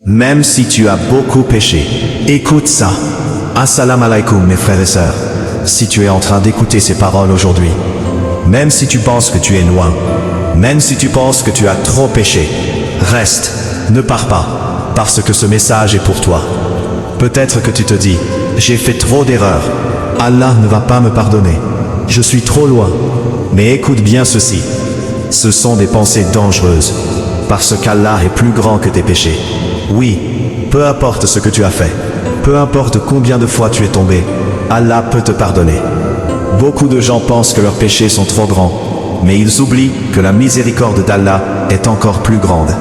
Même si tu as beaucoup péché, écoute ça. Assalamu alaikum mes frères et sœurs. Si tu es en train d'écouter ces paroles aujourd'hui, même si tu penses que tu es loin, même si tu penses que tu as trop péché, reste, ne pars pas, parce que ce message est pour toi. Peut-être que tu te dis, j'ai fait trop d'erreurs, Allah ne va pas me pardonner, je suis trop loin. Mais écoute bien ceci, ce sont des pensées dangereuses, parce qu'Allah est plus grand que tes péchés. Oui, peu importe ce que tu as fait, peu importe combien de fois tu es tombé, Allah peut te pardonner. Beaucoup de gens pensent que leurs péchés sont trop grands, mais ils oublient que la miséricorde d'Allah est encore plus grande.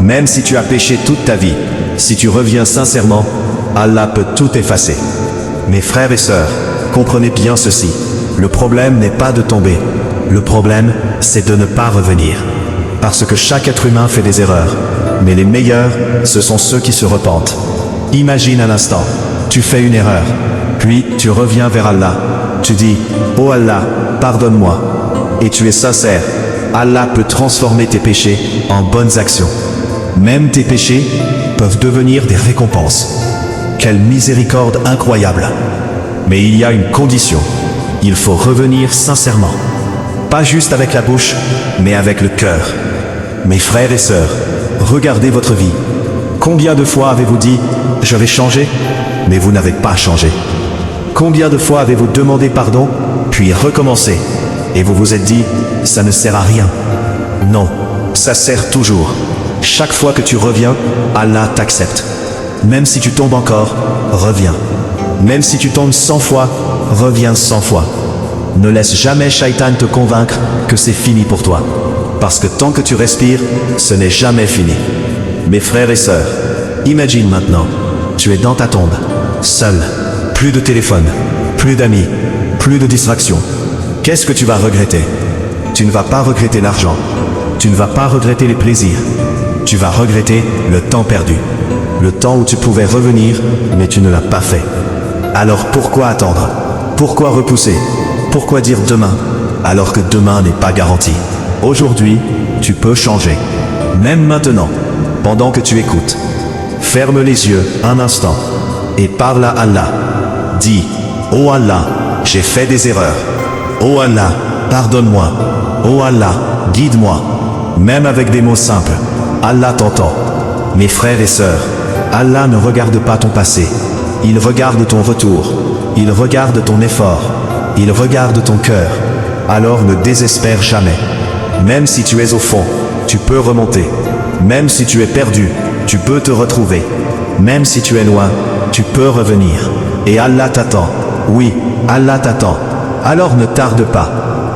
Même si tu as péché toute ta vie, si tu reviens sincèrement, Allah peut tout effacer. Mes frères et sœurs, comprenez bien ceci. Le problème n'est pas de tomber. Le problème, c'est de ne pas revenir. Parce que chaque être humain fait des erreurs. Mais les meilleurs, ce sont ceux qui se repentent. Imagine un instant, tu fais une erreur. Puis tu reviens vers Allah. Tu dis, « Oh Allah, pardonne-moi. » Et tu es sincère. Allah peut transformer tes péchés en bonnes actions. Même tes péchés peuvent devenir des récompenses. Quelle miséricorde incroyable! Mais il y a une condition. Il faut revenir sincèrement. Pas juste avec la bouche, mais avec le cœur. Mes frères et sœurs, regardez votre vie. Combien de fois avez-vous dit « Je vais changer » mais vous n'avez pas changé? Combien de fois avez-vous demandé pardon, puis recommencé, et vous vous êtes dit « Ça ne sert à rien ». Non, ça sert toujours. Chaque fois que tu reviens, Allah t'accepte. Même si tu tombes encore, reviens. Même si tu tombes 100 fois, reviens 100 fois. Ne laisse jamais Shaitan te convaincre que c'est fini pour toi. Parce que tant que tu respires, ce n'est jamais fini. Mes frères et sœurs, imagine maintenant, tu es dans ta tombe, seul, plus de téléphone, plus d'amis, plus de distractions. Qu'est-ce que tu vas regretter? Tu ne vas pas regretter l'argent. Tu ne vas pas regretter les plaisirs. Tu vas regretter le temps perdu. Le temps où tu pouvais revenir, mais tu ne l'as pas fait. Alors pourquoi attendre? Pourquoi repousser? Pourquoi dire demain, alors que demain n'est pas garanti? Aujourd'hui, tu peux changer. Même maintenant, pendant que tu écoutes. Ferme les yeux un instant et parle à Allah. Dis, « Oh Allah, j'ai fait des erreurs. Oh Allah, pardonne-moi. Oh Allah, guide-moi. » Même avec des mots simples, Allah t'entend. Mes frères et sœurs, Allah ne regarde pas ton passé. Il regarde ton retour. Il regarde ton effort. Il regarde ton cœur. Alors ne désespère jamais. Même si tu es au fond, tu peux remonter. Même si tu es perdu, tu peux te retrouver. Même si tu es loin, tu peux revenir. Et Allah t'attend. Oui, Allah t'attend. Alors ne tarde pas.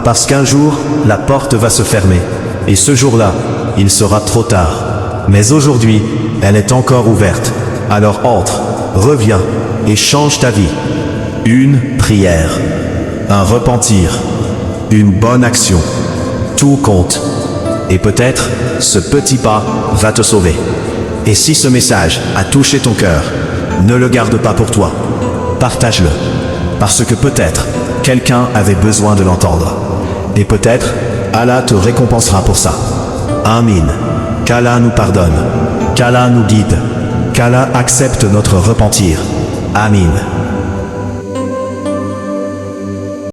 Parce qu'un jour, la porte va se fermer. Et ce jour-là, il sera trop tard. Mais aujourd'hui, elle est encore ouverte. Alors entre, reviens et change ta vie. Une prière, un repentir, une bonne action. Tout compte. Et peut-être, ce petit pas va te sauver. Et si ce message a touché ton cœur, ne le garde pas pour toi. Partage-le. Parce que peut-être, quelqu'un avait besoin de l'entendre. Et peut-être, Allah te récompensera pour ça. Amin. Qu'Allah nous pardonne. Qu'Allah nous guide. Qu'Allah accepte notre repentir. Amin.